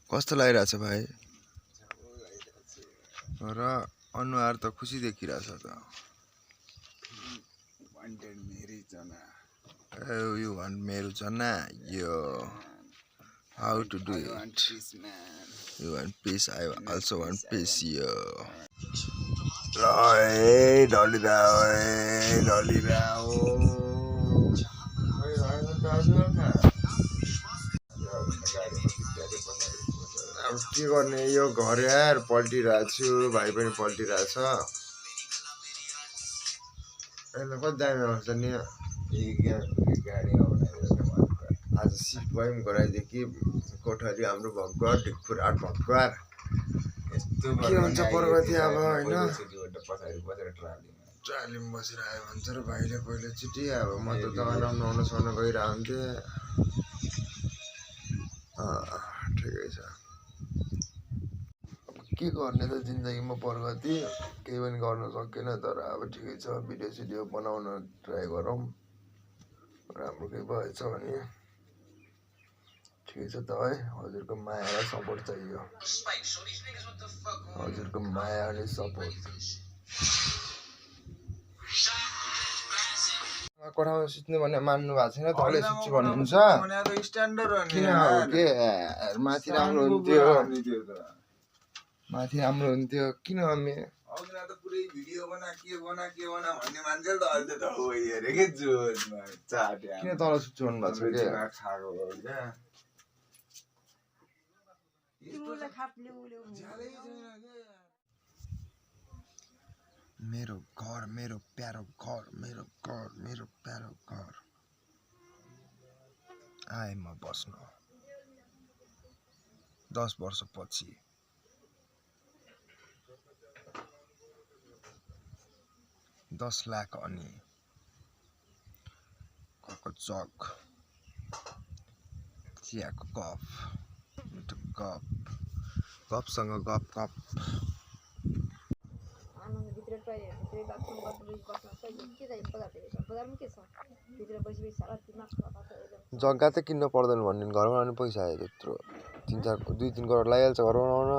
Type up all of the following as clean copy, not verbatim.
कस्तो लागिरहेछ भाइ र अनुहार त खुसी देखिरहेछ त you want Merujana? Yo, how to do it? You want peace? I also want peace. Yo, dolly rao. अब के गर्ने यो घर यार पल्टिरहेको छु भाइ पनि पल्टिरहेछ यसले कति दामी आउँछ नि आज सिफ्ट भयो पनि गराइदियो कि कोठरी हाम्रो भक्कर ढिकपुर आठ भक्कर के हुन्छ प्रगति अब होइन ट्रालीमा बसेर आयो भन्छ र भाइले पहिलोचोटि अब म त दगानाम नुहाउन सुहाउन गइरहन्थेँ ठिकै छ के गर्ने त जिन्दगीमा प्रगति केही पनि गर्न सकेन तर अब ठिकै छ भिडियो सिडियो बनाउन ट्राई गरौँ राम्रो केही भएछ भने ठिकै छ त है हजुरको माया र सपोर्ट चाहियो हजुरको माया अनि सपोर्ट कोठामा सुत्ने भने मान्नु भएको छैन तलै सुत्छु भन्नुहुन्छ किन हो के माथि राम्रो हुन्थ्यो माथि राम्रो हुन्थ्यो किन हामी किन तल सुत्छु भन्नुभएको छ के मेरो घर मेरो प्यारो घर मेरो घर मेरो प्यारो घर आए म बस्न 10 वर्षपछि 10 लाख अनि कको जग चियाको कप मिठो कप कपसँग गप गप जग्गा त किन्न पर्दैन भन्ने घर बनाउनु पैसा आयो त्यत्रो 2-3 करोड लागिहाल्छ घर बनाउन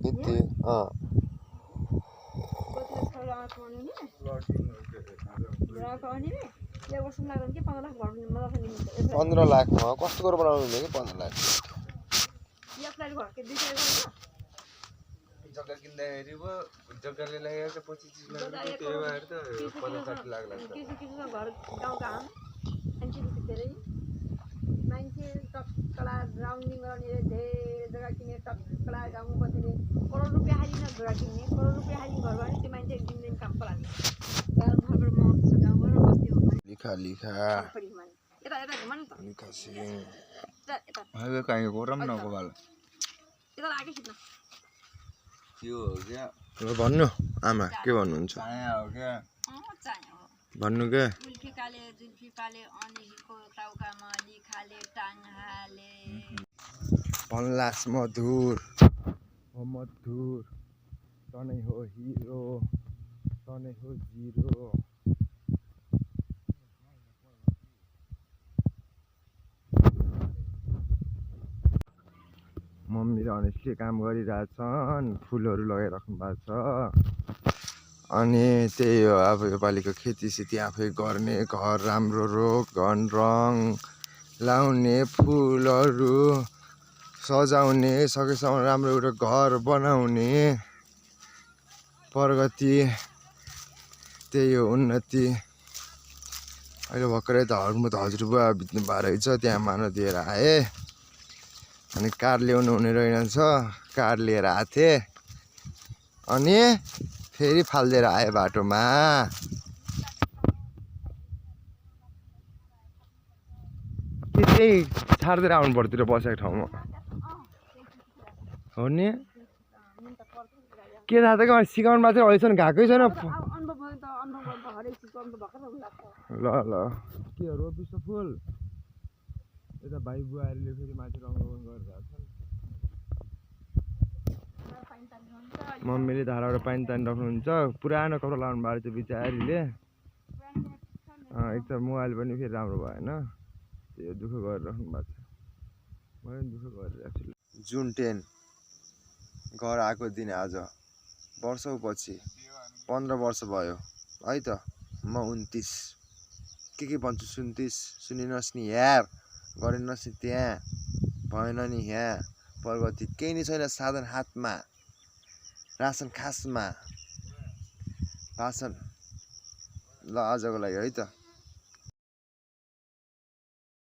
यति 15 लाखमा कस्तो घर बनाउनु हुने कि 15 लाख जग्गा किन्दाखेरि पो जग्गाले लागेको 25-30 लाख रुपैयाँ त्यही भएर त 50-60 लाख लाग्छ घर गाउँका मान्छे टक्कला राउन्डिङ गर्ने धेरै जग्गा किने टक्कला गाउँ बसेर करोड रुपियाँ हालिन जग्गा किन्ने करोड रुपियाँ हालिन घर भने त्यो मान्छे एक दिन काम पलान्छ घरबाट मर्छ गाउँबाट बस्ती हो लिखा लिखा यता यता घुम न त लिखा सिङ हाइवे कहाँ गरम न गोबाल यता आके खिच्न त्यो हो क्या ल भन्नु आमा के भन्नुहुन्छ चाया हो क्या चाया भन्नु के जुल्फी काले अनिलको टाउकामा लिखाले टाङहाले पल्लास मधुर हो मधुर तनै हो हिरो तनै हो जिरो मम्मी र अनिसले काम गरिरहेछन् फुलहरू लगाइराख्नु भएको छ अनि त्यही हो अब योपालिको खेतीसेती आफै गर्ने घर राम्रो रोगन रङ लाउने फुलहरू सजाउने सकेसम्म राम्रो एउटा घर बनाउने प्रगति त्यही हो उन्नति अहिले भर्खरै त हजुरबुवा बित्नु भएको रहेछ त्यहाँ मान दिएर आए अनि कार ल्याउनु हुने रहेनछ कार लिएर आएको थिएँ अनि फेरि फालिदिएर आयो बाटोमा के त्यही छाड्दै आउनु पर्तिर बसेको ठाउँमा हो नि के थाहा त कि सिकाउनु भएको चाहिँ अहिलेसम्म गएकै छैन ल ल के हो रोपिस् फुल यता भाइ बुवाहरूले फेरि माथि रङ गरिरहेको छ मम्मीले धाराबाट पानी तानी राख्नुहुन्छ पुरानो कपडा लाउनु भएको छ बिचारीले एक त मोबाइल पनि फेरि राम्रो भएन त्यो दुःख गरिराख्नु भएको छ जुन 10 घर आएको दिन आज वर्षौं पछि 15 वर्ष भयो है त। म 29 के भन्छु 29 सुनिनस् नि यार, गरेनस् नि त्यहाँ, भएन नि यहाँ प्रगति, केही नि छैन साधन हातमा, रासन खासमा, भाषण ल आजको लागि है त।